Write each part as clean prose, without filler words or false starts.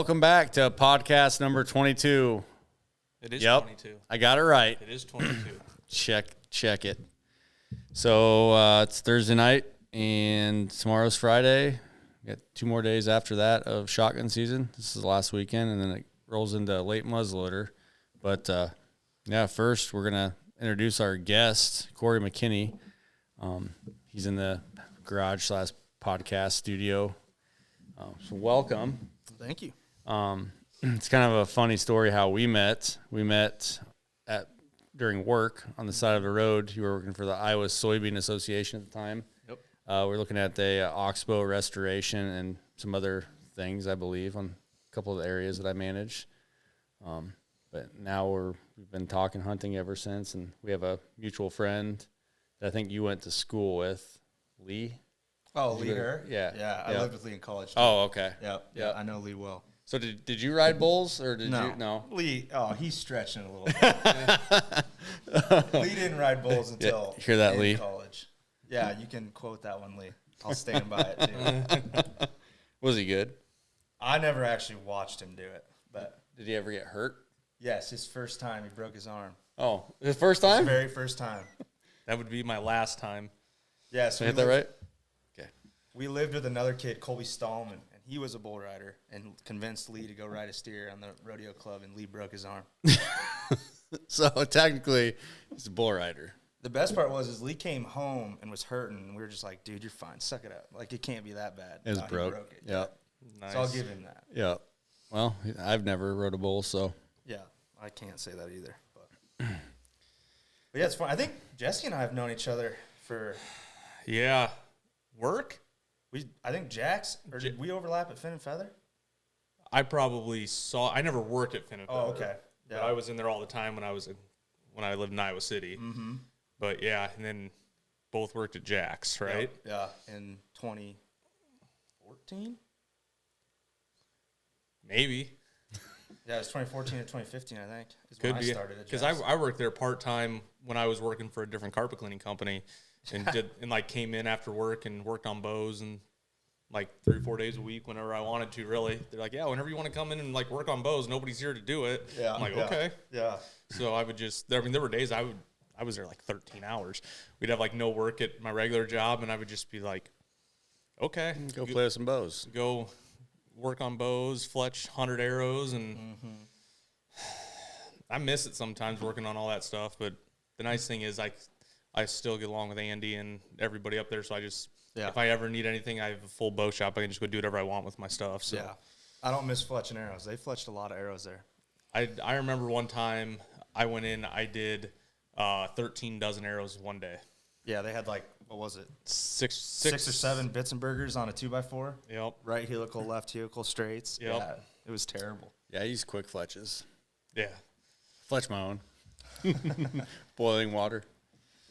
welcome back to podcast number 22. It is 22. I got it right. It is 22. Check it. So it's Thursday night, and tomorrow's Friday. We got 2 more days after that of shotgun season. This is the last weekend, and then it rolls into late muzzleloader. But, first we're going to introduce our guest, Corey Mckinney. He's in the garage/podcast studio. So welcome. Thank you. It's kind of a funny story how we met. We met during work on the side of the road. You were working for the Iowa Soybean Association at the time. Yep. We're looking at the oxbow restoration and some other things, I believe, on a couple of the areas that I manage. But now we've been talking hunting ever since, and we have a mutual friend that I think you went to school with, Lee. Oh, Lee her? Yeah. I lived with Lee in college. Too. Oh, okay. Yeah, I know Lee well. So did you ride bulls or did No. you? No. Lee, he's stretching a little bit. Lee didn't ride bulls until hear that, in Lee? college. Yeah, you can quote that one, Lee. I'll stand by it, too. Was he good? I never actually watched him do it, but Did he ever get hurt? yes, his first time, he broke his arm. Oh, his first His time? very first time. That would be my last time. Yeah, Did so I hit that right? Okay. we lived with another kid, Colby Stallman, and he was a bull rider and convinced Lee to go ride a steer on the rodeo club, and Lee broke his arm. So technically, he's a bull rider. The best part was Lee came home and was hurting, and we were just like, dude, you're fine. Suck it up. Like, it can't be that bad. It was No, he broke. broke it. Yeah. Nice. So I'll give him that. Yeah. Well, I've never rode a bull, so. Yeah, I can't say that either. But yeah, it's fun. I think Jesse and I have known each other for Yeah. Work? I think Jax, or did we overlap at Fin and Feather? I probably I never worked at Fin and Oh, Feather, okay. But Yeah. I was in there all the time when I lived in Iowa City. Mm-hmm. But yeah, and then both worked at Jack's, right? Yeah, in 2014? Maybe. Yeah, it was 2014 or 2015, I think. Is Could when be. I started at Because Jax. I worked there part-time when I was working for a different carpet cleaning company and came in after work and worked on bows and like 3 or 4 days a week whenever I wanted to, really. They're like, yeah, whenever you want to come in and like work on bows, nobody's here to do it. Yeah, I'm like, yeah. okay. Yeah. So I would there were days I was there like 13 hours. We'd have like no work at my regular job, and I would just be like, okay. Go play with some bows. Go work on bows, fletch 100 arrows, and I miss it sometimes working on all that stuff. But the nice thing is I still get along with Andy and everybody up there, so if I ever need anything, I have a full bow shop. I can just go do whatever I want with my stuff. So. Yeah. I don't miss fletching arrows. They fletched a lot of arrows there. I remember one time I went in, I did 13 dozen arrows one day. Yeah, they had like, what was it? Six Six or seven bits and burgers on a 2x4. Yep. Right helical, left helical, straights. Yep. Yeah, it was terrible. Yeah, I use quick fletches. Yeah. Fletch my own. Boiling water.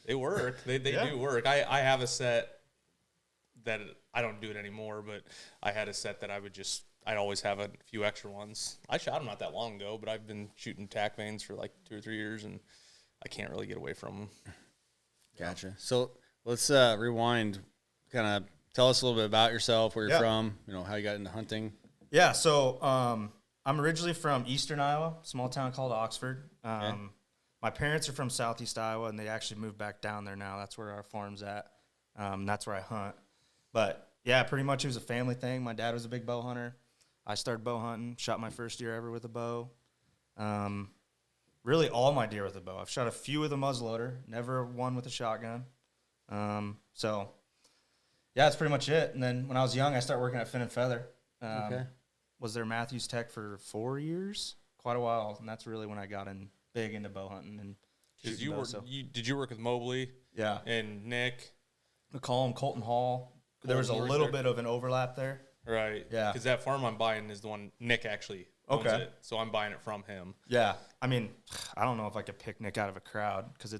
They work. They do work. I have a set that I don't do it anymore, but I had a set that I'd always have a few extra ones. I shot them not that long ago, but I've been shooting tack vanes for like 2 or 3 years, and I can't really get away from them. Gotcha. So let's rewind. Kind of tell us a little bit about yourself, where you're from, how you got into hunting. Yeah, so I'm originally from eastern Iowa, small town called Oxford. My parents are from southeast Iowa, and they actually moved back down there now. That's where our farm's at. That's where I hunt. But, yeah, pretty much it was a family thing. My dad was a big bow hunter. I started bow hunting, shot my first deer ever with a bow. Really all my deer with a bow. I've shot a few with a muzzleloader, never one with a shotgun. So, yeah, that's pretty much it. And then when I was young, I started working at Fin and Feather. Was there Matthews Tech for 4 years, quite a while, and that's really when I got big into bow hunting and shooting bows. Did you work with Mobley? Yeah, And Nick? McCollum, Colton Hall. There was a Colton little worked bit of an overlap there. Right. Yeah. Because that farm I'm buying is the one Nick actually owns it, so I'm buying it from him. Yeah, I mean, I don't know if I could pick Nick out of a crowd because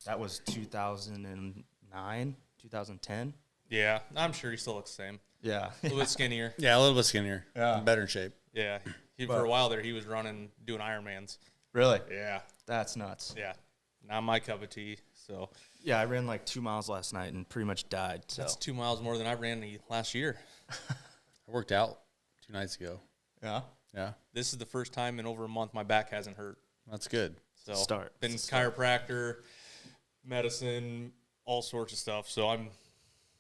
that was 2009, 2010. Yeah, I'm sure he still looks the same. Yeah. A little bit skinnier. Yeah, a little bit skinnier. Yeah. Better in shape. Yeah. For a while there, he was doing Ironmans. Really? Yeah. That's nuts. Yeah. Not my cup of tea. So Yeah, I ran like 2 miles last night and pretty much died. So. that's 2 miles more than I ran last year. I worked out 2 nights ago. Yeah. Yeah. This is the first time in over a month my back hasn't hurt. That's good. So Start. been chiropractor, medicine, all sorts of stuff. So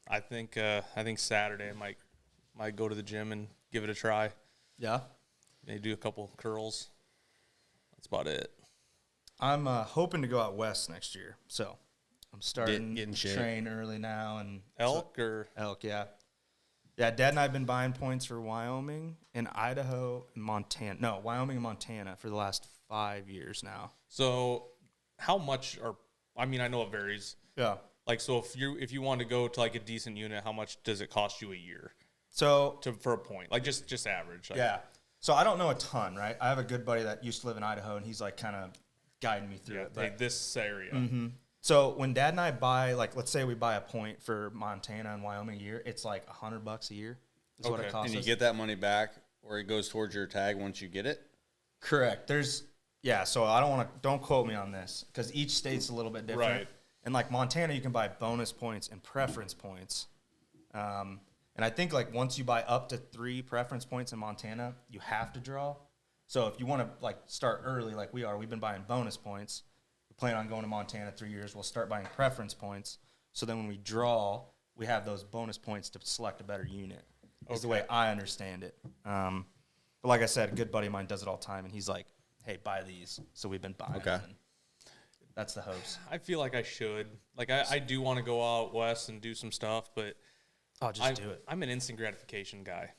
I think Saturday I might go to the gym and give it a try. Yeah. Maybe do a couple curls. That's about it. I'm hoping to go out west next year, so I'm starting Get in to shape. train early now. And Elk or elk, yeah. Yeah, Dad and I have been buying points for Wyoming and Idaho and Montana. No, Wyoming and Montana for the last 5 years now. so how much I know it varies. Yeah. Like, so if you want to go to like a decent unit, how much does it cost you a year So for a point? Like just average. Like, yeah. So I don't know a ton, right? I have a good buddy that used to live in Idaho, and he's like kind of guiding me through Yeah. it. But, This area. so when Dad and I buy, like, let's say we buy a point for Montana and Wyoming a year, it's like $100 a year. Is what it Okay. costs And you us. get that money back, or it goes towards your tag once you get it? Correct. So don't quote me on this because each state's a little bit different. Right. And like Montana, you can buy bonus points and preference points. And I think like once you buy up to 3 preference points in Montana, you have to draw. So if you want to like start early, like we've been buying bonus points. We plan on going to Montana 3 years. We'll start buying preference points. So then when we draw, we have those bonus points to select a better unit. Is the way I understand it. But like I said, a good buddy of mine does it all the time, and he's like, "Hey, buy these." So we've been buying. Okay. them, and that's the hopes. I feel like I should. Like I do want to go out west and do some stuff, but Oh, just do it. I'm an instant gratification guy.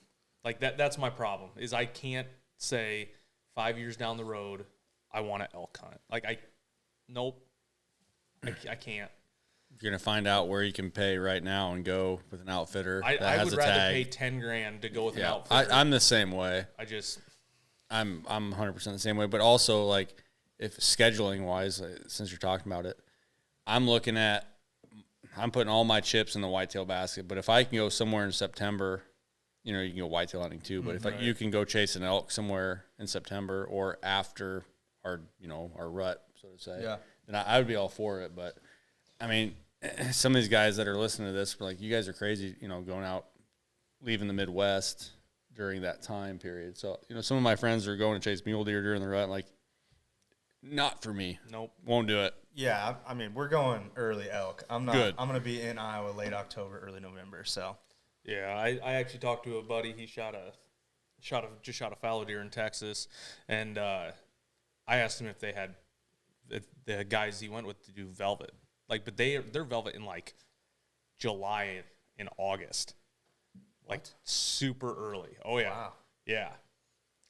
Like that's my problem. Is I can't say 5 years down the road I want to elk hunt. Like nope. I can't. You're gonna find out where you can pay right now and go with an outfitter that I has would a rather tag. pay $10,000 to go with an Yeah, outfitter. I'm the same way. I'm 100% the same way. But also, like, if scheduling wise, since you're talking about it, I'm putting all my chips in the whitetail basket. But if I can go somewhere in September, you can go whitetail hunting too. But if you can go chase an elk somewhere in September or after our rut, so to say, then I would be all for it. But I mean, some of these guys that are listening to this, like, you guys are crazy, going out, leaving the Midwest during that time period. So, some of my friends are going to chase mule deer during the rut. Like, not for me. Nope. Won't do it. Yeah, I mean, we're going early elk. I'm not. Good. I'm going to be in Iowa late October, early November. So Yeah, I actually talked to a buddy. He just shot a fallow deer in Texas, and I asked him if they had the guys he went with to do velvet. Like, but they're velvet in like July and August, like super early. Oh yeah, wow. yeah.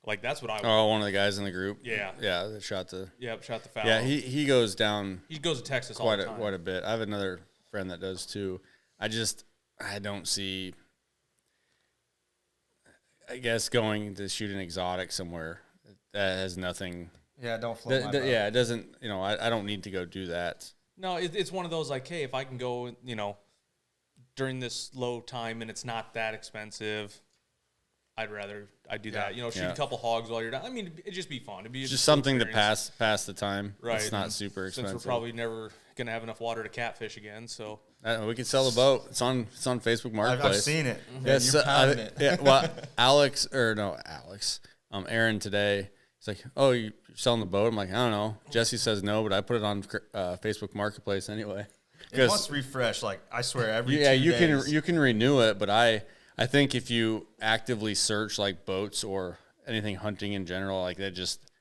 Like that's what I. Oh, one of the guys in the group. Yeah. Yeah, that shot the. Yep, shot the fallow. Yeah, he goes down he goes to Texas all quite the time. quite a bit. I have another friend that does too. I don't see. I guess going to shoot an exotic somewhere that has nothing. Yeah, don't float my boat. Yeah, it doesn't. I don't need to go do that. No, it's one of those like, hey, if I can go, during this low time and it's not that expensive, I'd do that. Shoot a couple hogs while you're down. I mean, it'd just be fun. It'd be Just something to experience. pass the time. Right. It's not super expensive. Since we're probably never gonna have enough water to catfish again, so We could sell the boat. It's on Facebook Marketplace. I've seen it. Yes, You're pounding it. yeah. Well, Aaron today. He's like, "Oh, you're selling the boat?" I'm like, "I don't know." Jesse says no, but I put it on Facebook Marketplace anyway. It must refresh. Like I swear, every 2 you days. you can renew it, but I think if you actively search like boats or anything hunting in general, like that,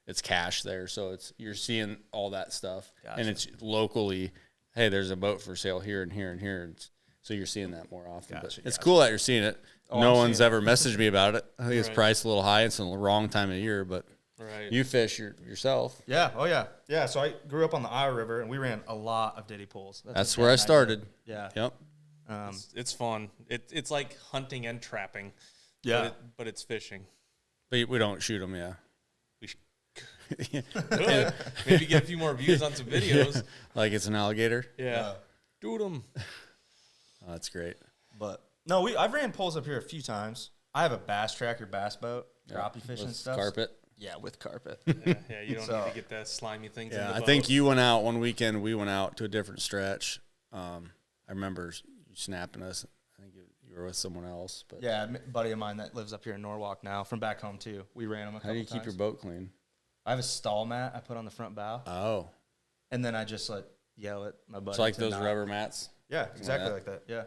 it's cash there, so you're seeing all that stuff, and it's locally. Hey, there's a boat for sale here and here and here, so you're seeing that more often. But it's cool that you're seeing it. No one's ever messaged me about it. I think it's priced a little high. It's in the wrong time of year, but you fish yourself. Yeah. Oh yeah. Yeah. So I grew up on the Iowa River, and we ran a lot of ditty pools. That's where I started. Yeah. Yep. it's fun. It's like hunting and trapping. Yeah. but it's fishing. But we don't shoot them. Yeah. We could maybe get a few more views on some videos. Like it's an alligator. Yeah, do them. Oh, that's great. But no, I've ran poles up here a few times. I have a bass tracker bass boat, crappie fishing With stuff. carpet. Yeah, with carpet. Yeah, you don't need to get that slimy things. Yeah, in the I boat. think you went out one weekend. We went out to a different stretch. I remember you snapping us. I think you were with someone else. But Yeah, a buddy of mine that lives up here in Norwalk now, from back home too. We ran him a couple times. How do you keep your boat clean? I have a stall mat I put on the front bow. Oh. And then I just yell at my buddy. It's like those rubber mats? Yeah, exactly like that. Yeah.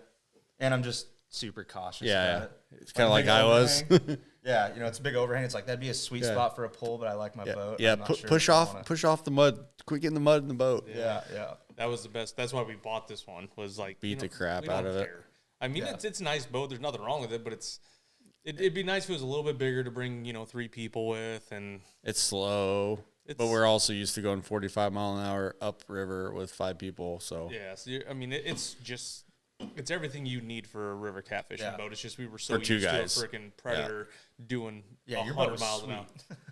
And I'm just super cautious about it. It's kind of like I was. Yeah, it's a big overhang. It's like that'd be a sweet spot for a pull, but I like my boat. Yeah, push off the mud. Quit getting the mud in the boat. Yeah. That was the best. That's why we bought this one. Was like beat the crap out of it. I mean, it's a nice boat. There's nothing wrong with it, but it'd be nice if it was a little bit bigger to bring 3 people with, and it's slow. But we're also used to going 45 mile an hour upriver with 5 people. So yeah, it's everything you need for a river catfishing boat. It's just we were so for 2 used guys. to a freaking Predator doing your 100 miles an hour.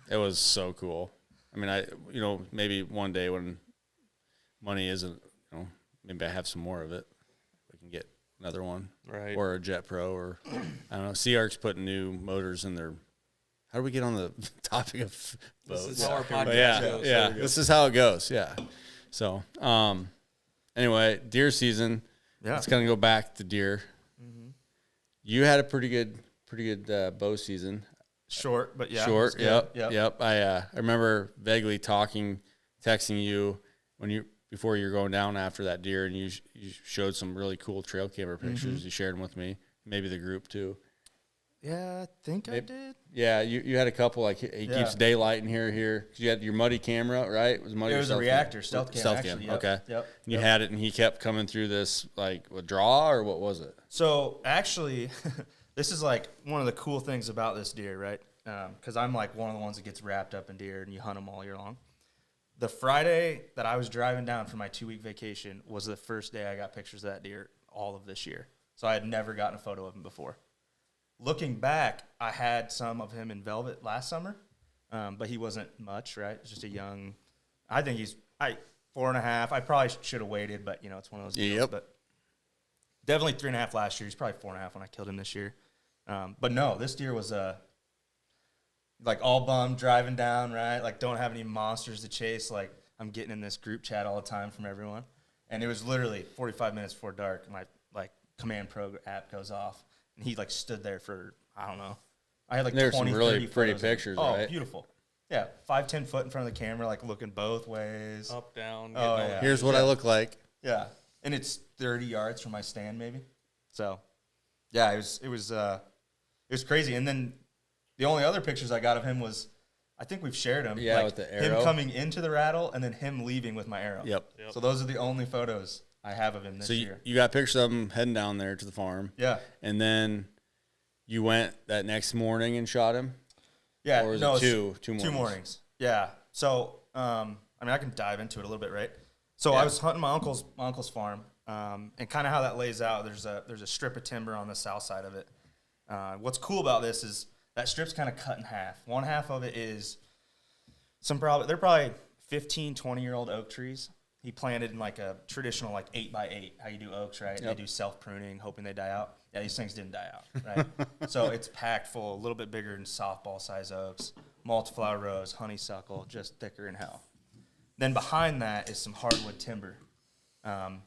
It was so cool. I mean, maybe one day when money isn't, maybe I have some more of it, we can get another one, right? Or a Jet Pro, or I don't know. Sea-Arc's putting new motors in their. How do we get on the topic of boats? This is how our podcast goes. Yeah. This is how it goes. Yeah. So, anyway, deer season. Yeah. It's gonna go back to deer. Mm-hmm. You had a pretty good bow season. Short, but yeah. Short. Yep. I remember vaguely texting you before you were going down after that deer, and you showed some really cool trail camera pictures. Mm-hmm. You shared them with me, maybe the group too. Yeah, I think I did. Yeah, you had a couple, like he keeps daylight in here. You had your muddy camera, right? It was muddy. It was a reactor, stealth cam. Actually, yep. Okay. Yep. And you had it, and he kept coming through this, like, a draw, or what was it? So, actually, this is, like, one of the cool things about this deer, right? Because I'm, like, one of the ones that gets wrapped up in deer, and you hunt them all year long. The Friday that I was driving down for my 2-week vacation was the first day I got pictures of that deer all of this year. So I had never gotten a photo of him before. Looking back, I had some of him in velvet last summer, but he wasn't much, right? Just a young, I think he's 4.5. I probably should have waited, but, it's one of those deals. Yep. But definitely 3.5 last year. He's probably 4.5 when I killed him this year. But no, this deer was like all bummed driving down, right? Like don't have any monsters to chase. Like I'm getting in this group chat all the time from everyone. And it was literally 45 minutes before dark. And my Command Pro app goes off. And he stood there for, I don't know. I had 20, some really 30 pretty photos pictures, of him. right? Oh, beautiful. Yeah, 5-10 foot in front of the camera, looking both ways. Up, down. Oh, yeah. Here's what I look like. Yeah, and it's 30 yards from my stand, maybe. So, yeah, it was crazy. And then the only other pictures I got of him was, I think we've shared them. Yeah, with the arrow. Him coming into the rattle and then him leaving with my arrow. Yep. So those are the only photos I have of him this year. You got pictures of him heading down there to the farm. Yeah. And then you went that next morning and shot him? Yeah. Or was it two mornings? 2 mornings. Yeah. So, I can dive into it a little bit, right? So I was hunting my uncle's farm, and kind of how that lays out. There's a strip of timber on the south side of it. What's cool about this is that strip's kind of cut in half. One half of it is they're probably 15, 20-year-old oak trees. He planted in a traditional 8x8, how you do oaks, right? Yep. They do self-pruning, hoping they die out. Yeah, these things didn't die out, right? So it's packed full, a little bit bigger than softball-size oaks, multiflower rose, honeysuckle, just thicker than hell. Then behind that is some hardwood timber. And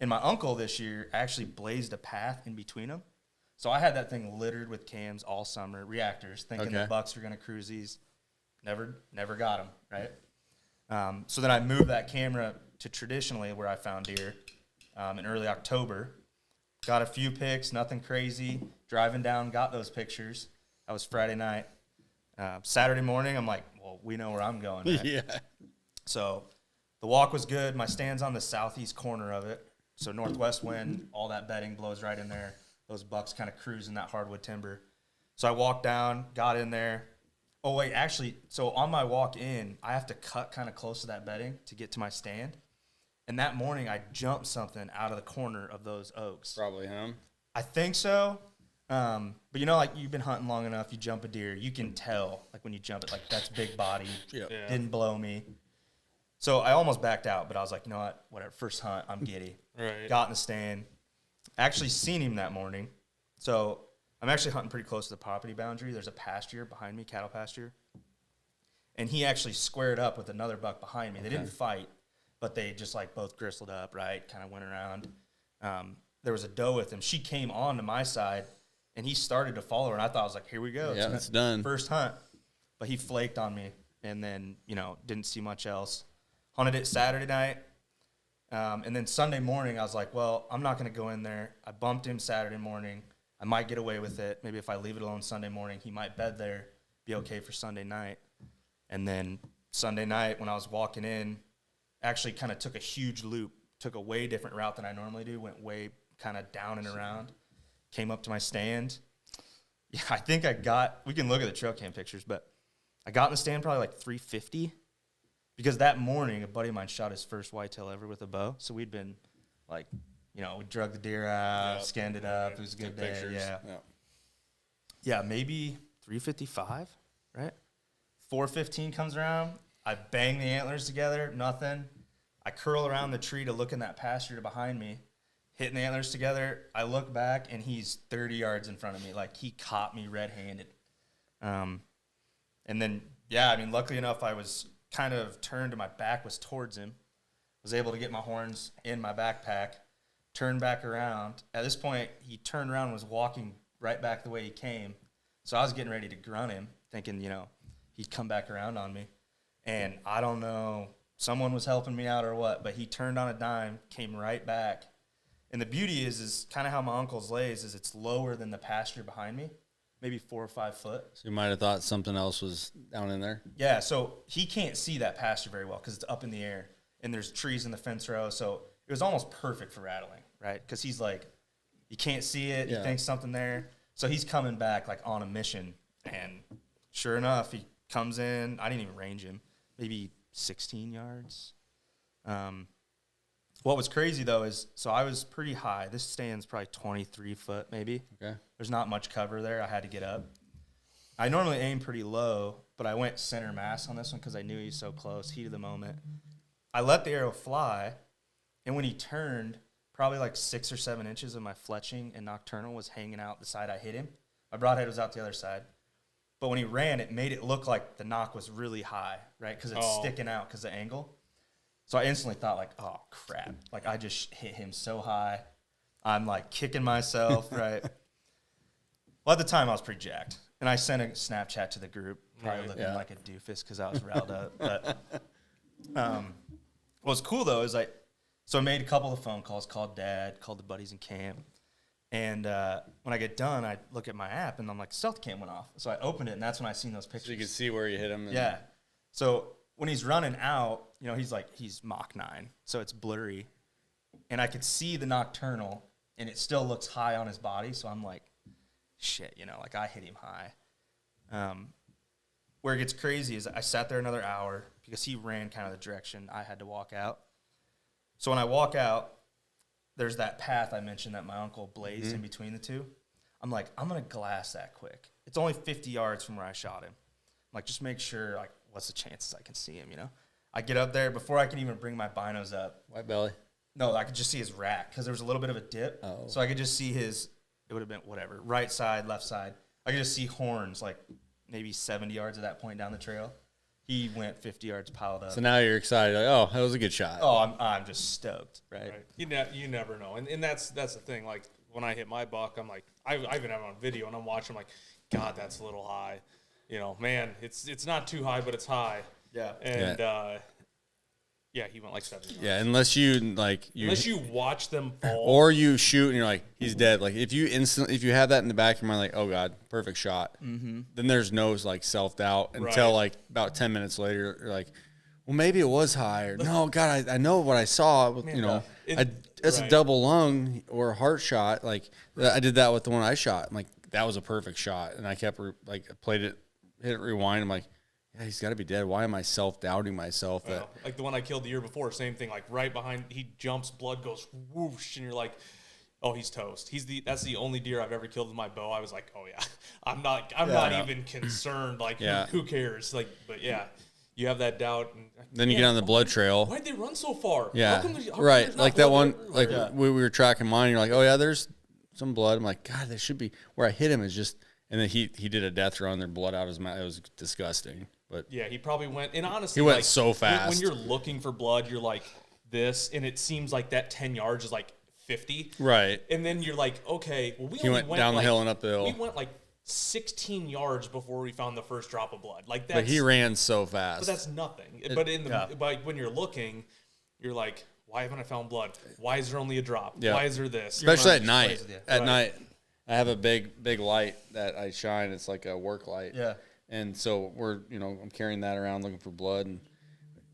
my uncle this year actually blazed a path in between them. So I had that thing littered with cams all summer, reactors, thinking the bucks were going to cruise these. Never got them, right? So then I moved that camera to traditionally where I found deer in early October. Got a few pics, nothing crazy. Driving down, got those pictures. That was Friday night. Saturday morning, I'm like, well, we know where I'm going, right? Yeah. So the walk was good. My stand's on the southeast corner of it. So northwest wind, all that bedding blows right in there. Those bucks kind of cruise in that hardwood timber. So I walked down, got in there. Oh, wait, actually, so on my walk in, I have to cut kind of close to that bedding to get to my stand. And that morning, I jumped something out of the corner of those oaks. Probably him. I think so. But you've been hunting long enough, you jump a deer, you can tell, when you jump it, that's big body, didn't blow me. So I almost backed out, but I was like, you know what, whatever, first hunt, I'm giddy. Right. Got in the stand. Actually seen him that morning. So I'm actually hunting pretty close to the property boundary. There's a pasture behind me, cattle pasture. And he actually squared up with another buck behind me. They didn't fight, but they just both gristled up, right? Kind of went around. There was a doe with him. She came on to my side, and he started to follow her, and I thought, I was like, here we go. Yeah, it's done. First hunt. But he flaked on me, and then, didn't see much else. Hunted it Saturday night. And then Sunday morning, I was like, well, I'm not going to go in there. I bumped him Saturday morning. I might get away with it. Maybe if I leave it alone Sunday morning, he might bed there, be okay for Sunday night. And then Sunday night, when I was walking in, actually kind of took a huge loop, took a way different route than I normally do, went way kind of down and around, came up to my stand. Yeah, I think we can look at the trail cam pictures, but I got in the stand probably like 350 because that morning a buddy of mine shot his first whitetail ever with a bow. So we'd been like, we drug the deer out, skinned it up. It was a good day. Pictures. Yeah, maybe 355, right? 415 comes around. I bang the antlers together, nothing. I curl around the tree to look in that pasture behind me, hitting the antlers together. I look back, and he's 30 yards in front of me. Like, he caught me red-handed. And then, luckily enough, I was kind of turned and my back was towards him. Was able to get my horns in my backpack, turned back around. At this point, he turned around and was walking right back the way he came. So I was getting ready to grunt him, thinking, he'd come back around on me. And I don't know, someone was helping me out or what, but he turned on a dime, came right back. And the beauty is kind of how my uncle's lays is it's lower than the pasture behind me. Maybe 4 or 5 foot. So you might have thought something else was down in there. Yeah, so he can't see that pasture very well because it's up in the air and there's trees in the fence row. So it was almost perfect for rattling, right? Because he's like, you can't see it. Yeah. He thinks something there. So he's coming back like on a mission. And sure enough, he comes in. I didn't even range him. Maybe 16 yards. What was crazy, though, is so I was pretty high. This stand's probably 23 foot maybe. Okay. There's not much cover there. I had to get up. I normally aim pretty low, but I went center mass on this one because I knew he was so close, heat of the moment. I let the arrow fly, and when he turned, probably like 6 or 7 inches of my fletching and nocturnal was hanging out the side I hit him. My broadhead was out the other side. But when he ran, it made it look like the knock was really high, right? Because it's sticking out because of the angle. So I instantly thought, like, oh, crap. Like, I just hit him so high. I'm, like, kicking myself, right? Well, at the time, I was pretty jacked. And I sent a Snapchat to the group, probably looking like a doofus because I was riled up. But what was cool, though, is so I made a couple of phone calls, called Dad, called the buddies in camp. And when I get done, I look at my app, and I'm like, stealth cam went off. So I opened it, and that's when I seen those pictures. So you could see where you hit him. Yeah. So when he's running out, he's Mach 9, so it's blurry. And I could see the nocturnal, and it still looks high on his body. So I'm like, shit, I hit him high. Where it gets crazy is I sat there another hour because he ran kind of the direction I had to walk out. So when I walk out, there's that path I mentioned that my uncle blazed in between the two. I'm like, I'm going to glass that quick. It's only 50 yards from where I shot him. I'm like, just make sure, like, what's the chances I can see him, I get up there before I can even bring my binos up. White belly. No, I could just see his rack because there was a little bit of a dip. Oh. So I could just see it would have been whatever, right side, left side. I could just see horns like maybe 70 yards at that point down the trail. He went 50 yards piled up. So now you're excited. Like, oh, that was a good shot. Oh, I'm just stoked, right? You never know. And that's the thing. Like, when I hit my buck, I'm like, I even have it on video, and I'm watching, I'm like, God, that's a little high. Man, it's not too high, but it's high. Yeah. And, he went like 70 yards. Yeah, unless you watch them fall. Or you shoot and you're like, he's dead. Like, if you have that in the back of your mind, like, oh God, perfect shot. Mm-hmm. Then there's no like self-doubt until like about 10 minutes later, you're like, well, maybe it was high. Or, no, God, I know what I saw. Man, that's a double lung or a heart shot. Like, I did that with the one I shot. I'm like, that was a perfect shot. And I kept played it, hit it, rewind. I'm like, yeah, he's got to be dead. Why am I self-doubting myself? Like the one I killed the year before, same thing. Like right behind, he jumps, blood goes whoosh, and you're like, oh, he's toast. That's the only deer I've ever killed with my bow. I was like, oh yeah, I'm not even concerned. Like, who cares? Like, but yeah, you have that doubt. And then you get on the blood trail. Why'd they run so far? Yeah, how come right. Like that one. Like we were tracking mine. You're like, oh yeah, there's some blood. I'm like, God, there should be. Where I hit him is just. And then he did a death run. Their blood out of his mouth. It was disgusting. But yeah, he probably went. And honestly, he went so fast. When you're looking for blood, you're like this, and it seems like that 10 yards is like 50. Right. And then you're like, okay, well, we He only went down the hill and up the hill. We went like 16 yards before we found the first drop of blood. Like But he ran so fast. But that's nothing. But when you're looking, you're like, why haven't I found blood? Why is there only a drop? Yeah. Why is there this? Especially at night. At Right. night, I have a big light that I shine. It's like a work light. Yeah. And so I'm carrying that around looking for blood, and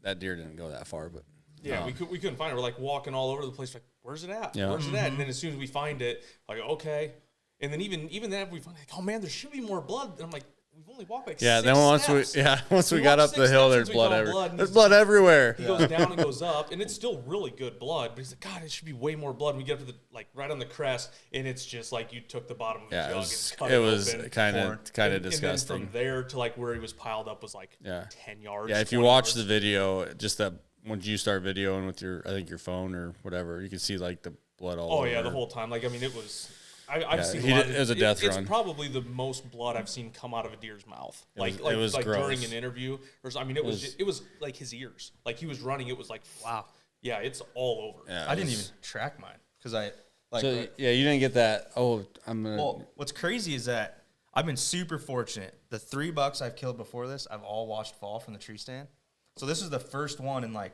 that deer didn't go that far, but yeah, we couldn't find it. We're like walking all over the place, like, where's it at? Yeah. Where's it at? And then as soon as we find it, like, okay. And then even then we find like, oh man, there should be more blood. And I'm like, we've only walked like 6 then once steps. we got up the hill, there's blood found everywhere. and There's he's blood everywhere. He goes down and goes up, and it's still really good blood. But he's like, God, it should be way more blood. And we get up to the right on the crest, and it's just like you took the bottom of a jug and cut it it was open. kind of And then disgusting. from there to like where he was piled up was like 10 yards. Yeah, if you 20 watch yards. the video, just that once you start videoing with your phone or whatever, you can see like the blood all over. Oh yeah, the whole time. Like I mean, it was. I've seen it was a death run. It's probably the most blood I've seen come out of a deer's mouth. It was gross. During an interview. It was like his ears. Like he was running. It was like wow. Yeah, it's all over. Yeah, I didn't even track mine because I like. So yeah, you didn't get that. Oh, I'm gonna. Well, what's crazy is that I've been super fortunate. The 3 bucks I've killed before this, I've all watched fall from the tree stand. So this is the first one in like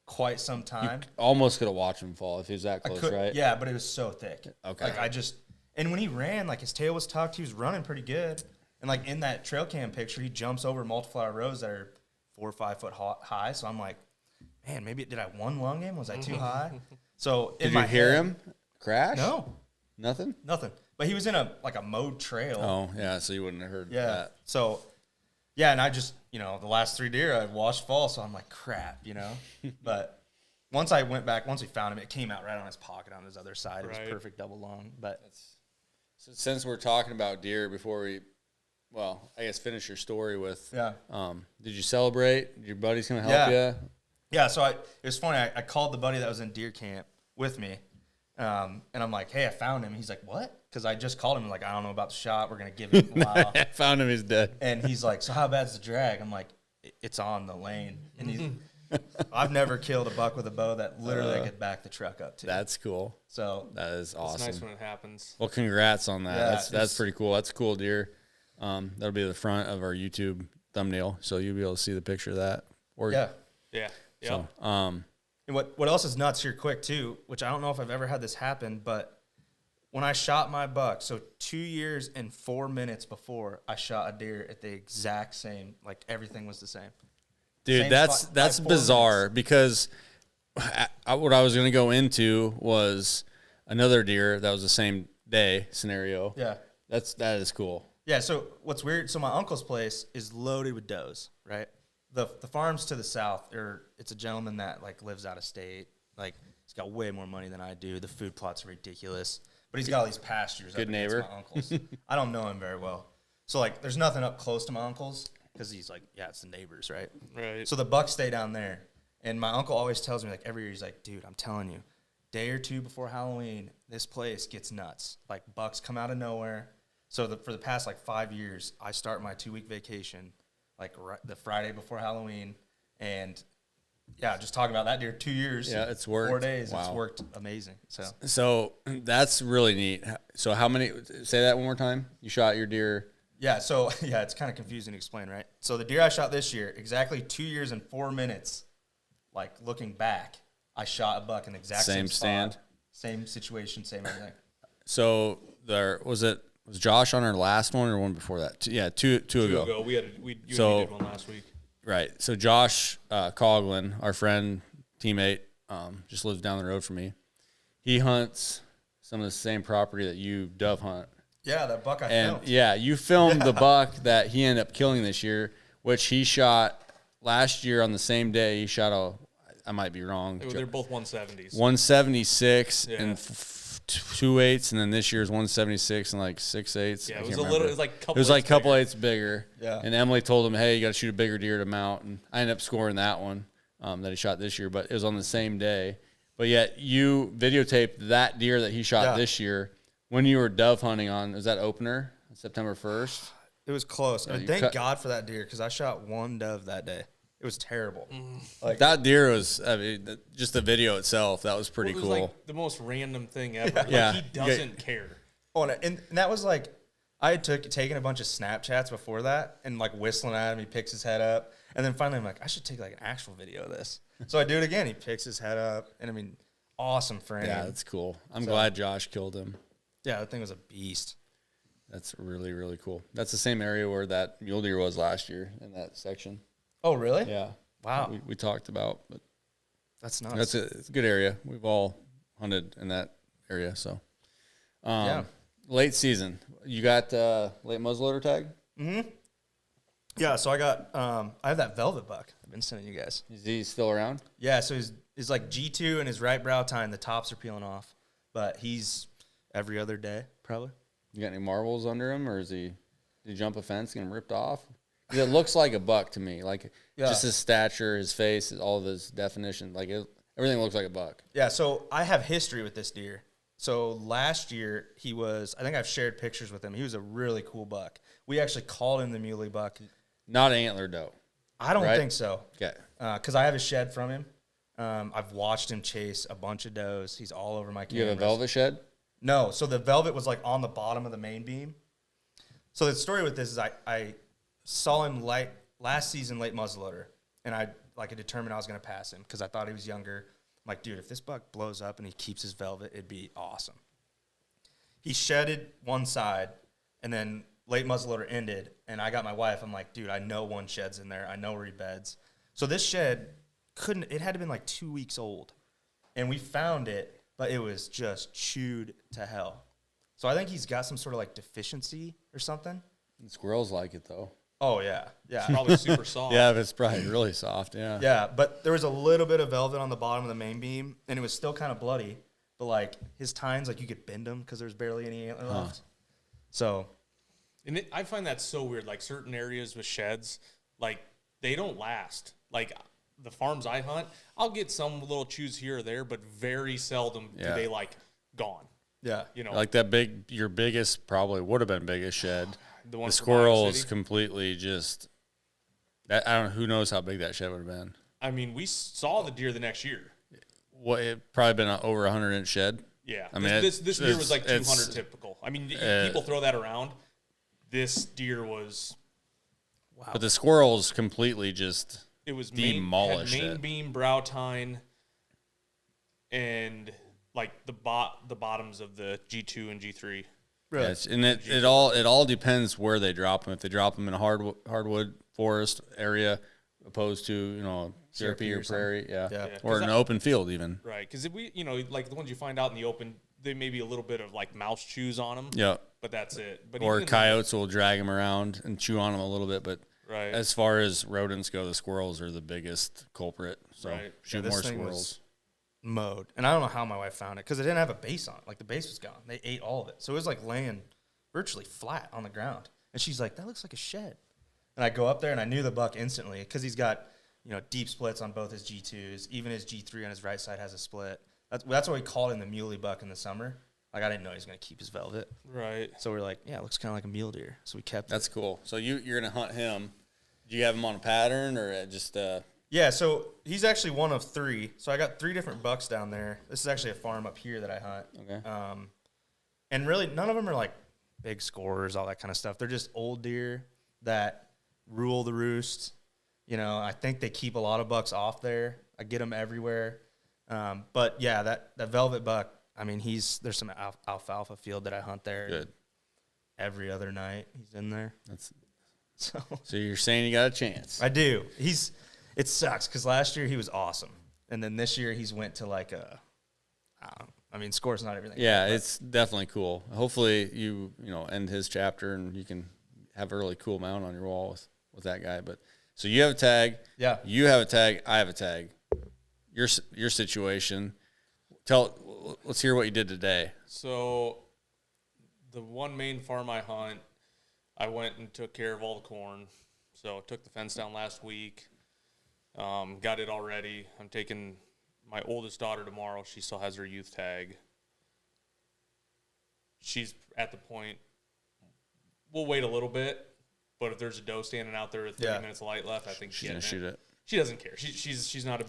quite some time. Almost could have watched him fall if he was that close, right? Yeah, but it was so thick. Okay. Like and when he ran, like his tail was tucked, he was running pretty good. And like in that trail cam picture, he jumps over multiplier rows that are 4 or 5 foot high. So I'm like, man, maybe did I one lung him? Was I too high? So did you hear him crash? No, nothing. But he was in a mowed trail. Oh yeah, so you wouldn't have heard that. So yeah, and I just the last 3 deer I've watched fall, so I'm like crap, But once we found him, it came out right on his pocket on his other side. It was perfect double lung. But so since we're talking about deer, before we, I guess finish your story with, did you celebrate? Your buddy's gonna help you? Yeah. So it was funny. I called the buddy that was in deer camp with me, and I'm like, hey, I found him. He's like, what? Because I just called him like, I don't know about the shot. We're gonna give him a while. I found him. He's dead. And he's like, so how bad's the drag? I'm like, it's on the lane. And he's. I've never killed a buck with a bow that literally I could back the truck up to. That's cool. So that is awesome. It's nice when it happens. Well, congrats on that. Yeah, that's pretty cool. That's a cool deer. That'll be the front of our YouTube thumbnail, so you'll be able to see the picture of that. Yeah. So, and what else is nuts here, quick too, which I don't know if I've ever had this happen, but when I shot my buck, so 2 years and 4 minutes before I shot a deer at the exact same, like everything was the same. Dude, Same that's spot, 4 bizarre minutes. because what I was going to go into was another deer that was the same day scenario. Yeah. That is cool. Yeah, so what's weird, so my uncle's place is loaded with does, right? The farms to the south, it's a gentleman that like lives out of state. Like he's got way more money than I do. The food plots are ridiculous. But he's got all these pastures Good up against neighbor. my uncle's. I don't know him very well. So like there's nothing up close to my uncle's because he's like, yeah, it's the neighbors, right? Right. So the bucks stay down there. And my uncle always tells me, like, every year, he's like, dude, I'm telling you, day or two before Halloween, this place gets nuts. Like, bucks come out of nowhere. So for the past, 5 years, I start my 2-week vacation, the Friday before Halloween. And, yeah, just talking about that deer, 2 years. Yeah, it's worked. 4 days. Wow. It's worked amazing. So that's really neat. So how many, say that one more time. You shot your deer. Yeah, so, yeah, it's kind of confusing to explain, right? So the deer I shot this year, exactly 2 years and 4 minutes, looking back, I shot a buck in the exact same stand, spot, same situation, same everything. So was Josh on our last one or one before that? Two ago. 2 ago. You and me did one last week. Right. So Josh Coughlin, our friend, teammate, just lives down the road from me. He hunts some of the same property that you dove hunt. Yeah, that buck I And filmed. yeah, you filmed the buck that he ended up killing this year, which he shot last year on the same day. He shot I might be wrong. They're both 170s. 176 and 2.8s, and then this year's 176 and 6.8s. Yeah, it was a couple eighths bigger. Yeah. And Emily told him, hey, you got to shoot a bigger deer to mount. And I ended up scoring that one that he shot this year, but it was on the same day. But yet you videotaped that deer that he shot this year when you were dove hunting was that opener, September 1st? It was close. Yeah, and thank God for that deer because I shot one dove that day. It was terrible. Like that deer was, I mean, just the video itself, that was pretty It was cool. like the most random thing ever. Yeah. Like, he doesn't care. Oh, and that was like, I had taken a bunch of Snapchats before that and like whistling at him. He picks his head up. And then finally I'm like, I should take like an actual video of this. So I do it again. He picks his head up. And I mean, awesome frame. Yeah, that's cool. I'm glad Josh killed him. Yeah, that thing was a beast. That's really, really cool. That's the same area where that mule deer was last year in that section. Oh, really? Yeah. Wow. We talked about, but That's nuts. it's a good area. We've all hunted in that area. So, Yeah. late season, you got late muzzleloader tag? Mm-hmm. Yeah, so I got I have that velvet buck I've been sending you guys. Is he still around? Yeah, so he's like G2 and his right brow tine, the tops are peeling off. But he's every other day, probably. You got any marbles under him, or did he jump a fence and get him ripped off? 'Cause it looks like a buck to me. Like just his stature, his face, all of his definition. Like everything looks like a buck. Yeah, so I have history with this deer. So last year I think I've shared pictures with him. He was a really cool buck. We actually called him the muley buck. Not antler doe. I don't Right? think so. Okay. Because I have a shed from him. I've watched him chase a bunch of does. He's all over my cameras. You have a velvet shed? No, so the velvet was like on the bottom of the main beam. So the story with this is I saw him last season late muzzleloader, and I determined I was going to pass him because I thought he was younger. I'm like, dude, if this buck blows up and he keeps his velvet, it'd be awesome. He shedded one side, and then late muzzleloader ended, and I got my wife. I'm like, dude, I know one shed's in there. I know where he beds. So this shed it had to been like 2 weeks old, and we found it, but it was just chewed to hell. So I think he's got some sort of like deficiency or something. The squirrels like it though. Oh yeah, yeah, Probably super soft. Yeah, but it's probably really soft. Yeah. yeah. But there was a little bit of velvet on the bottom of the main beam, and it was still kind of bloody. But like his tines, like you could bend them because there's barely any antler left. So, And I find that so weird. Like certain areas with sheds, like they don't last. Like the farms I hunt, I'll get some little chews here or there, but very seldom do they like gone. yeah, You know, Like your biggest, probably would have been biggest shed. the one The from Iowa squirrels City. completely just. I don't know. Who knows how big that shed would have been? I mean, we saw the deer the next year. What it probably been an over 100-inch shed. Yeah, I mean, this deer was like 200 it's- typical. I mean, people throw that around. This deer was. wow. But the squirrels completely just. It was Demolished main it. beam, brow tine, and like the bottoms of the G2 and G3. Really? Yeah, and it all depends where they drop them. If they drop them in a hardwood forest area, opposed to therapy or or something. prairie, yeah, Yeah. or an open field even. Right, because if we, like the ones you find out in the open, they may be a little bit of like mouse chews on them. Yeah, But that's it. But or even- coyotes will drag them around and chew on them a little bit. But Right. as far as rodents go, the squirrels are the biggest culprit. So Right. shoot this more thing squirrels. was mowed, and I don't know how my wife found it because it didn't have a base on it. Like the base was gone. They ate all of it, so it was like laying virtually flat on the ground. And she's like, "That looks like a shed." And I go up there, and I knew the buck instantly because he's got deep splits on both his G2s. Even his G3 on his right side has a split. That's why we called him the muley buck in the summer. Like I didn't know he was gonna keep his velvet, Right. so we're like, "Yeah, it looks kind of like a mule deer." So we kept it. That's cool. So you're gonna hunt him. Do you have him on a pattern or just? Yeah, so he's actually one of three. So I got 3 different bucks down there. This is actually a farm up here that I hunt. Okay. And really, none of them are like big scorers, all that kind of stuff. They're just old deer that rule the roost. I think they keep a lot of bucks off there. I get them everywhere. But yeah, that velvet buck, I mean, there's some alfalfa field that I hunt there. Good. Every other night he's in there. That's So so you're saying you got a chance. I do. It sucks because last year he was awesome, and then this year he's went to like score's not everything. Yeah, it's definitely cool. Hopefully you end his chapter and you can have a really cool mount on your wall with that guy. But so you have a tag. Yeah. You have a tag. I have a tag. Your situation. Let's hear what you did today. So the one main farm I hunt, I went and took care of all the corn. So took the fence down last week. Got it all ready. I'm taking my oldest daughter tomorrow. She still has her youth tag. She's at the point, we'll wait a little bit, but if there's a doe standing out there with 30 minutes of light left, I think She's gonna shoot it. she doesn't care. She's not a.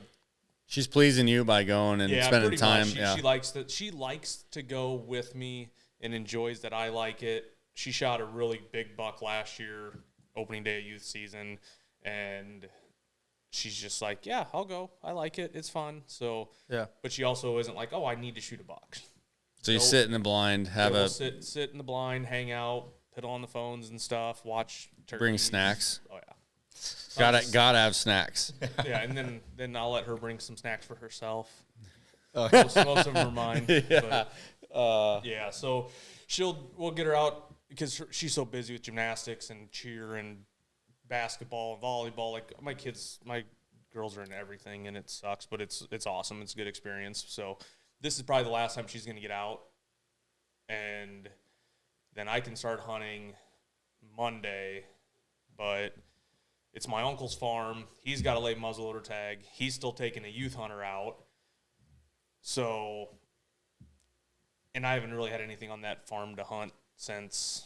She's pleasing you by going and spending time. She likes to go with me and enjoys that I like it. She shot a really big buck last year, opening day of youth season, and she's just like, yeah, I'll go. I like it. It's fun. So Yeah. But she also isn't like, oh, I need to shoot a buck. So you sit in the blind, we'll sit in the blind, hang out, piddle on the phones and stuff, watch turkeys. Bring snacks. Oh yeah. Gotta have snacks. Yeah, and then I'll let her bring some snacks for herself. Oh. Most of them are mine. Yeah. But, yeah, so we'll get her out because she's so busy with gymnastics and cheer and basketball and volleyball. Like my girls are in everything, and it sucks, but it's awesome. It's a good experience. So this is probably the last time she's going to get out, and then I can start hunting Monday, but it's my uncle's farm. He's got to lay muzzleloader tag. He's still taking a youth hunter out. So, and I haven't really had anything on that farm to hunt since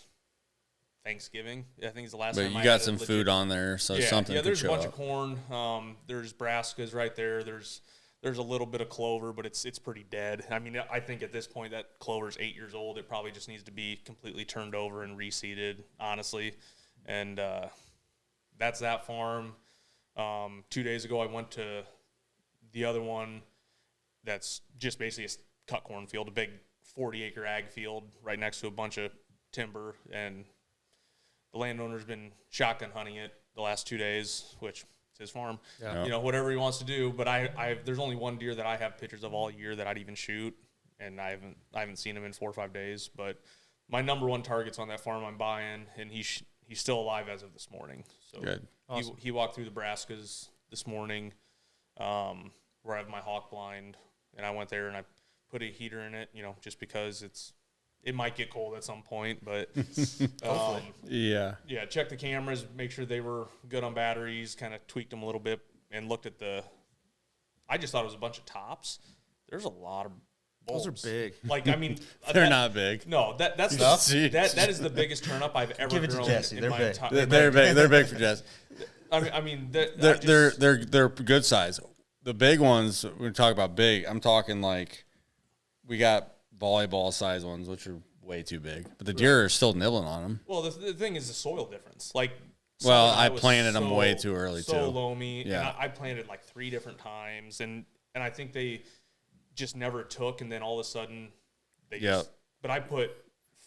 Thanksgiving. I think it's the last time. But you got some food on there, so something could there's show a bunch up. of corn. There's brassicas right there. There's a little bit of clover, but it's pretty dead. I mean, I think at this point that clover's 8 years old. It probably just needs to be completely turned over and reseeded, honestly. And that's that farm. 2 days ago, I went to the other one that's just basically a cut corn field, a big 40-acre ag field right next to a bunch of timber, and the landowner's been shotgun hunting it the last 2 days, which is his farm. Yeah. You know, whatever he wants to do. But there's only one deer that I have pictures of all year that I'd even shoot, and I haven't seen him in 4 or 5 days. But my number one target's on that farm I'm buying, and he's still alive as of this morning. So Good. Awesome. He walked through the brassicas this morning, where I have my hawk blind, and I went there and I put a heater in it, you know, just because it might get cold at some point, but Yeah. check the cameras, make sure they were good on batteries, kind of tweaked them a little bit, and looked at I just thought it was a bunch of tops. There's a lot of bulbs. Those are big. Like, I mean, They're not big. No, that's that is the biggest turnip I've ever Give it to grown Jesse. in They're my big. entire. They're big. They're big for Jess. I mean, They're good size. The big ones, when we talk about big, I'm talking like we got volleyball size ones, which are way too big. But the deer are still nibbling on them. Well, the thing is the soil difference. Like, Well, Southern I Iowa's planted them way too early, so too. loamy. Yeah. And I planted like 3 different times, and I think they just never took, and then all of a sudden they just. But I put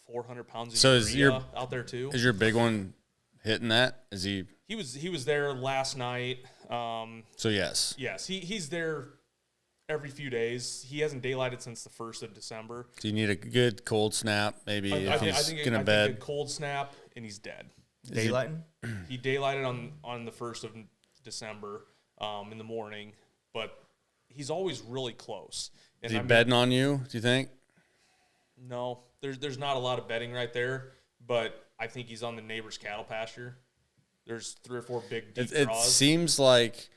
400 pounds of urea out there too. Is your big one hitting that? Is he? He was there last night. So yes. Yes, he's there every few days. He hasn't daylighted since the 1st of December. Do you need a good cold snap? Maybe if he's going to bed. A cold snap, and he's dead. Daylighting? He daylighted on the 1st of December in the morning, but he's always really close. And Is he bedding on you, do you think? No, there's not a lot of bedding right there, but I think he's on the neighbor's cattle pasture. There's 3 or 4 big deep It draws. seems like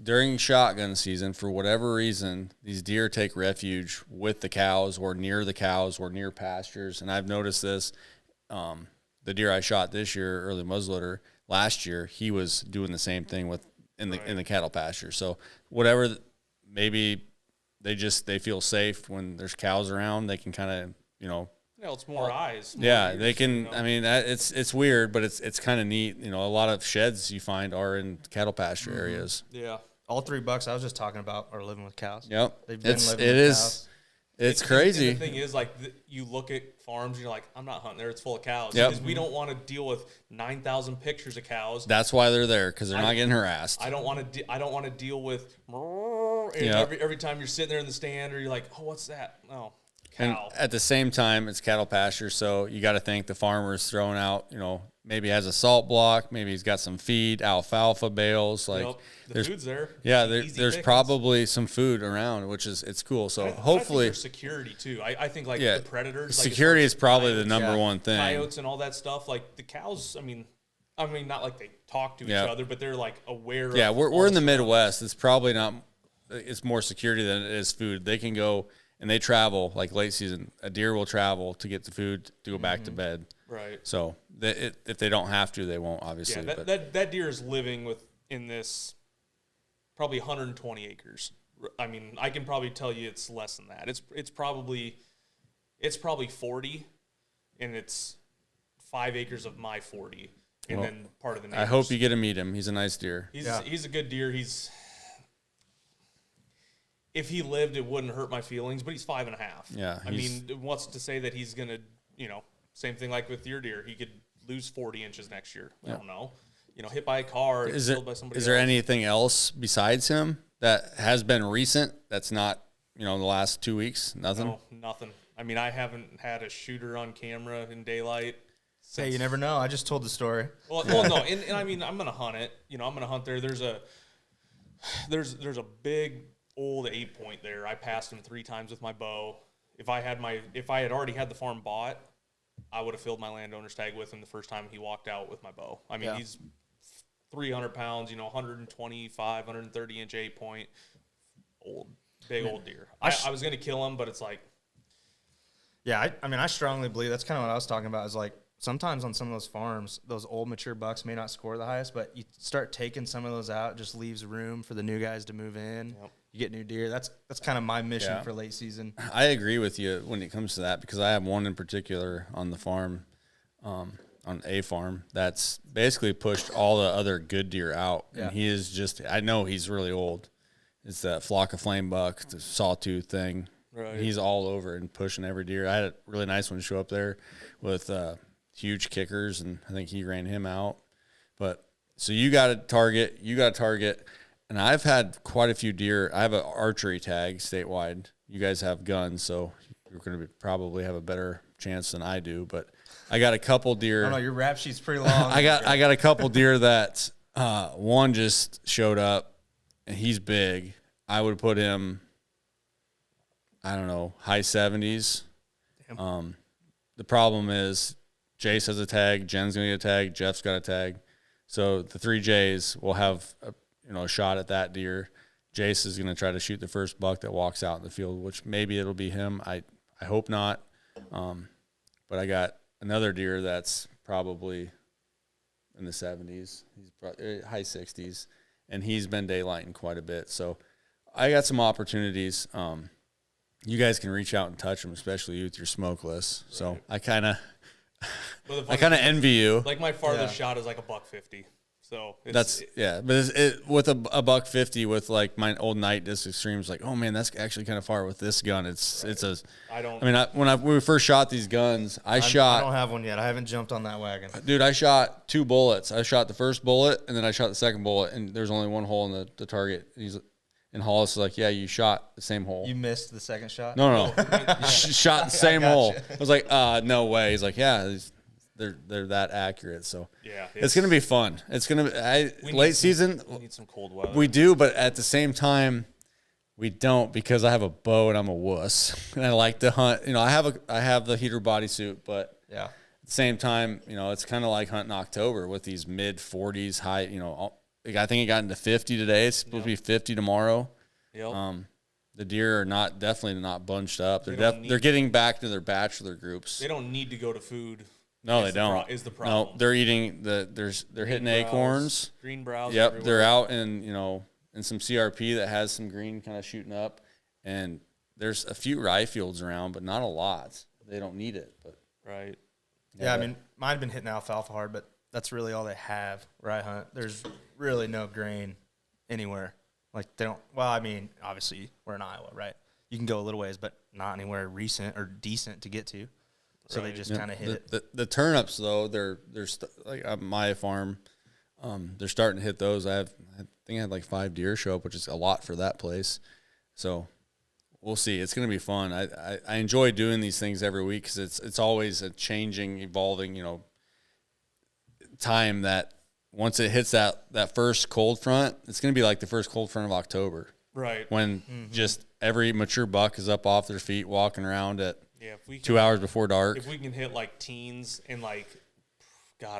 during shotgun season, for whatever reason, these deer take refuge with the cows or near pastures. And I've noticed this. The deer I shot this year, early muzzleloader, last year, he was doing the same thing in the cattle pasture. So whatever, maybe they feel safe when there's cows around. They can kind of, It's more eyes. More they ears, can. I mean, it's weird, but it's kind of neat. A lot of sheds you find are in cattle pasture areas. Yeah. All 3 bucks I was just talking about are living with cows. Yep, They've been living it with is. cows. It's crazy. And the thing is, like, you look at farms and you're like, I'm not hunting there. It's full of cows. Yep. Because we don't want to deal with 9,000 pictures of cows. That's why they're there, because they're not getting harassed. I don't want to deal with Yep. every time you're sitting there in the stand, or you're like, oh, what's that? Oh, And cow. at the same time, it's cattle pasture, so you got to think the farmer's throwing out, maybe has a salt block, maybe he's got some feed, alfalfa bales, like The food's there. Yeah, Easy there's pickings. probably some food around, which is it's cool. So I think hopefully, there's security too. I think like the predators. Like, security as is far as probably the number one thing. Coyotes and all that stuff. Like the cows. I mean, not like they talk to each other, but they're like aware. Yeah, of we're all in the surroundings. Midwest. It's probably not. It's more security than it is food. They can go and they travel like late season. A deer will travel to get the food to go back to bed. Right. So if they don't have to, they won't. Obviously, Yeah, that deer is living in this probably 120 acres. I mean, I can probably tell you it's less than that. It's probably 40, and it's 5 acres of my 40, and then part of the neighbors. I hope you get to meet him. He's a nice deer. He's a good deer. If he lived, it wouldn't hurt my feelings, but he's 5.5. Yeah. I mean, what's to say that he's going to, same thing like with your deer. He could lose 40 inches next year. I don't know. Hit by a car, killed by somebody else. Is there anything else besides him that has been recent that's not, the last 2 weeks? Nothing? No, nothing. I mean, I haven't had a shooter on camera in daylight. Hey, you never know. I just told the story. Well, no, and I mean, I'm gonna hunt it. I'm gonna hunt there. There's a big old 8-point there. I passed him 3 times with my bow. If I had already had the farm bought, I would have filled my landowner's tag with him the first time he walked out with my bow. I mean, he's 300 pounds, 125, 130 inch 8-point, big old deer. I was gonna kill him, but it's like, yeah, I mean, I strongly believe that's kind of what I was talking about. Is like sometimes on some of those farms, those old mature bucks may not score the highest, but you start taking some of those out, it just leaves room for the new guys to move in. Yep. You get new deer. That's kind of my mission for late season. I agree with you when it comes to that, because I have one in particular on the farm, on a farm, that's basically pushed all the other good deer out. Yeah. And he is just, I know he's really old. It's that flock of flame buck, the sawtooth thing. Right. He's all over and pushing every deer. I had a really nice one show up there with huge kickers, and I think he ran him out. But so you got a target, and I've had quite a few deer. I have an archery tag statewide. You guys have guns, so you're going to probably have a better chance than I do. But I got a couple deer. I don't know, your rap sheet's pretty long. I got a couple deer that one just showed up, and he's big. I would put him, I don't know, high 70s. The problem is Jace has a tag, Jen's going to get a tag, Jeff's got a tag. So the 3 J's will have a shot at that deer. Jace is going to try to shoot the first buck that walks out in the field, which maybe it'll be him. I hope not. But I got another deer that's probably in the 70s. He's probably high 60s, and he's been daylighting quite a bit. So I got some opportunities. You guys can reach out and touch them, especially you with your smokeless. Right. So I kind of envy you. Like my farthest shot is like $150. So but with a $150 with like my old Night Disc Extremes, like, oh man, that's actually kind of far with this gun. When we first shot these guns, I don't have one yet. I haven't jumped on that wagon. Dude, I shot 2 bullets. I shot the first bullet, and then I shot the second bullet, and there's only one hole in the target. And Hollis is like, yeah, you shot the same hole. You missed the second shot? No. Shot the same hole. I was like, no way. He's like, yeah, they're that accurate. So yeah, it's gonna be fun. It's gonna be late season. We need some cold weather. We do, but at the same time, we don't, because I have a bow and I'm a wuss, and I like to hunt. I have the heater bodysuit, but yeah, at the same time, it's kind of like hunting October with these mid 40s high. I think it got into 50 today. It's supposed to be 50 tomorrow. Yep. The deer are definitely not bunched up. They're getting back to their bachelor groups. They don't need to go to food. No, they don't. Is the problem? No, they're eating they're hitting acorns. Green browse. Yep, everywhere. they're out in some CRP that has some green kind of shooting up, and there's a few rye fields around, but not a lot. They don't need it, but right. Yeah, I mean, mine have been hitting alfalfa hard, but that's really all they have where I hunt. There's really no grain anywhere. Like they don't. Well, I mean, obviously we're in Iowa, right? You can go a little ways, but not anywhere recent or decent to get to. So they just kind of hit it. The turnips, though, they're like on my farm, they're starting to hit those. I think I had like 5 deer show up, which is a lot for that place. So we'll see. It's going to be fun. I enjoy doing these things every week because it's always a changing, evolving, time that once it hits that first cold front, it's going to be like the first cold front of October. Right. When just every mature buck is up off their feet walking around at if we can, 2 hours before dark. If we can hit like teens and a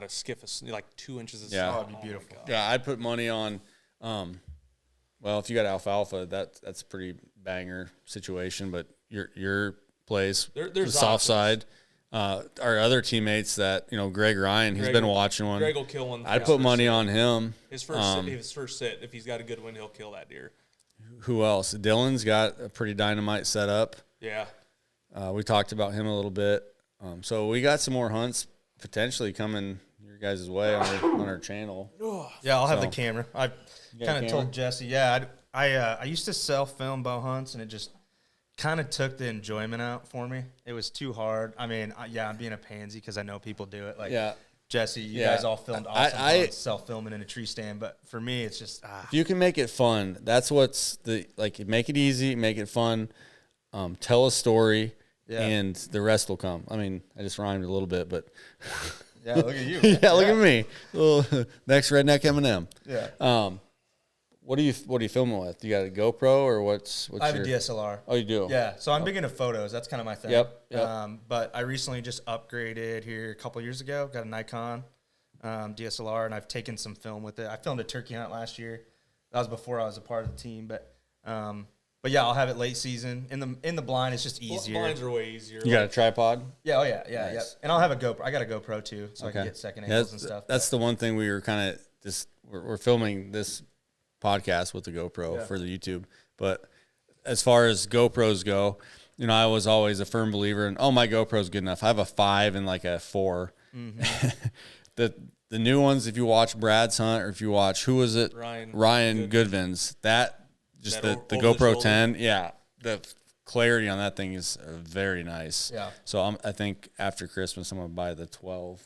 skiff of like 2 inches of snow, that'd be beautiful. Yeah, I'd put money on. Well, if you got alfalfa, that's a pretty banger situation. But your place, there's the soft side, our other teammates that, Greg Ryan, he's been watching one. Greg will kill one. I'd put money on him. His first sit, if he's got a good one, he'll kill that deer. Who else? Dylan's got a pretty dynamite setup. Yeah. We talked about him a little bit. So we got some more hunts potentially coming your guys' way on our channel. Yeah, I'll have the camera. I kind of told Jesse, I used to self-film bow hunts, and it just kind of took the enjoyment out for me. It was too hard. I mean, I'm being a pansy because I know people do it. Like, Jesse, you guys all filmed awesome hunts, self-filming in a tree stand, but for me, it's just If you can make it fun, that's what's make it easy, make it fun, tell a story, and the rest will come. I mean, I just rhymed a little bit, but yeah, look at you. Look at me. Next redneck M&M. Yeah. What are you filming with? You got a GoPro or what's I have a DSLR. Oh, you do? Yeah. So I'm big into photos. That's kind of my thing. Yep. But I recently just upgraded here a couple years ago. Got a Nikon DSLR, and I've taken some film with it. I filmed a turkey hunt last year. That was before I was a part of the team, but yeah, I'll have it late season. In the blind, it's just easier. Blinds are way easier. You got a tripod? Yeah. Oh yeah. Nice. And I'll have a GoPro. I got a GoPro too, so I can get second angles and stuff. That's the one thing we were kind of just we're filming this podcast with the GoPro for the YouTube. But as far as GoPros go, I was always a firm believer in, my GoPro's good enough. I have a 5 and like a 4. Mm-hmm. the new ones, if you watch Brad's hunt or if you watch, who was it? Ryan Goodvin's, the GoPro 10. Yeah. The clarity on that thing is very nice. Yeah. So I think after Christmas, I'm going to buy the 12.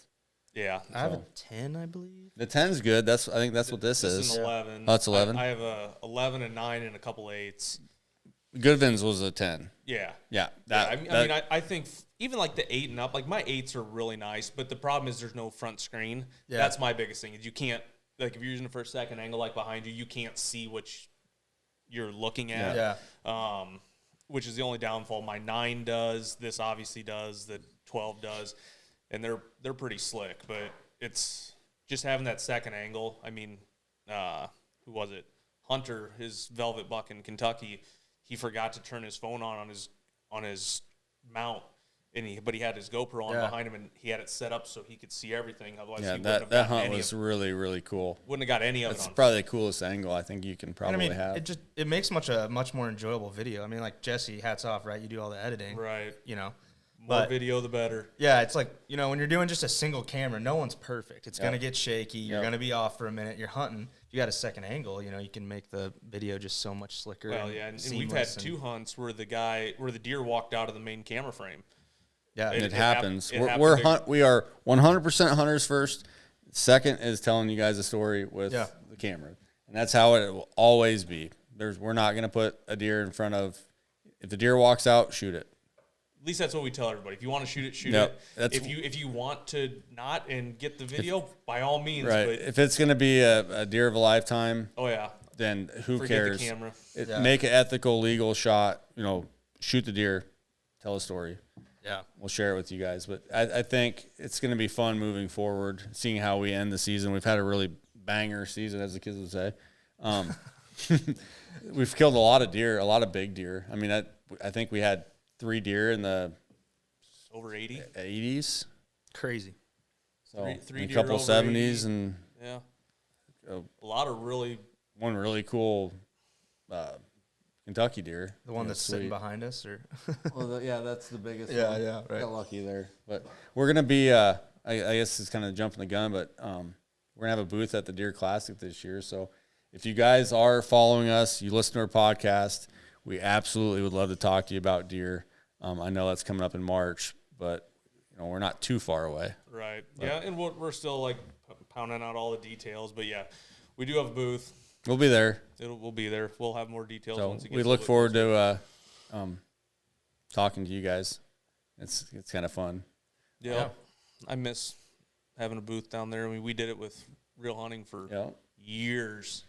Yeah. I have a 10, I believe. The 10's good. I think that's what this is. This is an 11. Oh, it's 11? I have a 11 and 9 and a couple 8s. Goodvin's was a 10. Yeah. Yeah. I think even like the 8 and up, like my 8s are really nice, but the problem is there's no front screen. Yeah. That's my biggest thing is you can't, like if you're using the first, second angle like behind you, you can't see what you're looking at. Yeah. Which is the only downfall. My 9 does. This obviously does. The 12 does. And they're pretty slick, but it's just having that second angle. I mean, who was it? Hunter, his velvet buck in Kentucky, he forgot to turn his phone on his mount, but he had his GoPro on behind him, and he had it set up so he could see everything. Otherwise, he wouldn't have that hunt was really, really cool. Wouldn't have got any of it. It's probably the coolest angle I think you can probably have. It makes a much more enjoyable video. I mean, like Jesse, hats off, right? You do all the editing, right? More video, the better. Yeah, it's like, when you're doing just a single camera, no one's perfect. It's going to get shaky. You're going to be off for a minute. You're hunting. If you got a second angle, you can make the video just so much slicker. Well, and we've had 2 hunts where the deer walked out of the main camera frame. Yeah, it happens. We are 100% hunters first. Second is telling you guys a story with the camera. And that's how it will always be. We're not going to put a deer in front of, if the deer walks out, shoot it. At least that's what we tell everybody. If you want to shoot it, shoot it. If you want to not and get the video, by all means. Right. But if it's going to be a deer of a lifetime, then who cares? The camera. Make an ethical, legal shot. Shoot the deer, tell a story. Yeah, we'll share it with you guys. But I think it's going to be fun moving forward, seeing how we end the season. We've had a really banger season, as the kids would say. We've killed a lot of deer, a lot of big deer. I mean, I think we had 3 deer in the over 80s. Crazy. So three a couple 70s 80. And a lot of one really cool Kentucky deer. The one that's sitting behind us, or that's the biggest. Yeah, one. Yeah, right. Got lucky there, but we're gonna be. I guess it's kind of jumping the gun, but we're gonna have a booth at the Deer Classic this year. So if you guys are following us, you listen to our podcast, we absolutely would love to talk to you about deer. I know that's coming up in March, but we're not too far away. Right. But, yeah, and we're still like pounding out all the details, but yeah, we do have a booth. We'll be there. We'll be there. We'll have more details. So once it gets we look forward to talking to you guys. It's kind of fun. Yeah, I miss having a booth down there. I mean, we did it with Real Hunting for years.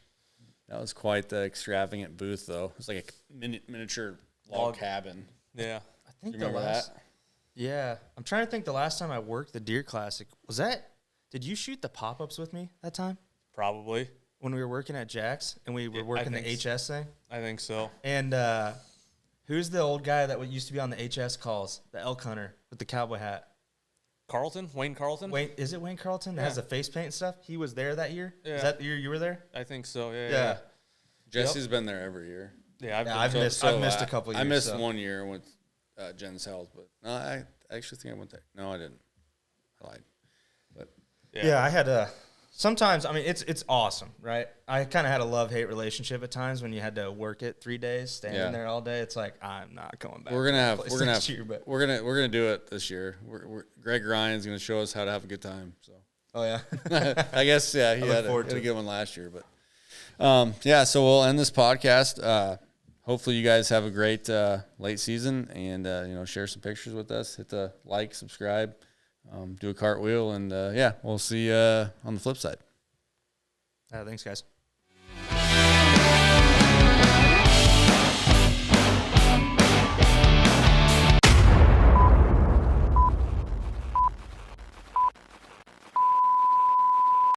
That was quite the extravagant booth, though. It was like a miniature log cabin. Yeah, I think remember that. Yeah, I'm trying to think. The last time I worked the Deer Classic was that. Did you shoot the pop-ups with me that time? Probably. When we were working at Jack's and we were working the HS thing? I think so. And who's the old guy that used to be on the HS calls? The elk hunter with the cowboy hat. Wayne Carlton. Is it Wayne Carlton that has the face paint and stuff? He was there that year. Yeah. Is that the year you were there? I think so. Yeah. Yeah. Jesse's been there every year. Yeah, I've missed a couple years. I missed 1 year with Jen's health, but no, I actually think I went there. No, I didn't. I lied. But yeah, I had sometimes, I mean, it's awesome, right? I kind of had a love-hate relationship at times when you had to work it 3 days, standing there all day. It's like, I'm not going back. We're gonna do it this year. Greg Ryan's gonna show us how to have a good time. So. Oh yeah. I guess he had a good one last year, but so we'll end this podcast. Hopefully you guys have a great late season, and share some pictures with us. Hit the like, subscribe, do a cartwheel, and we'll see you on the flip side. Thanks, guys.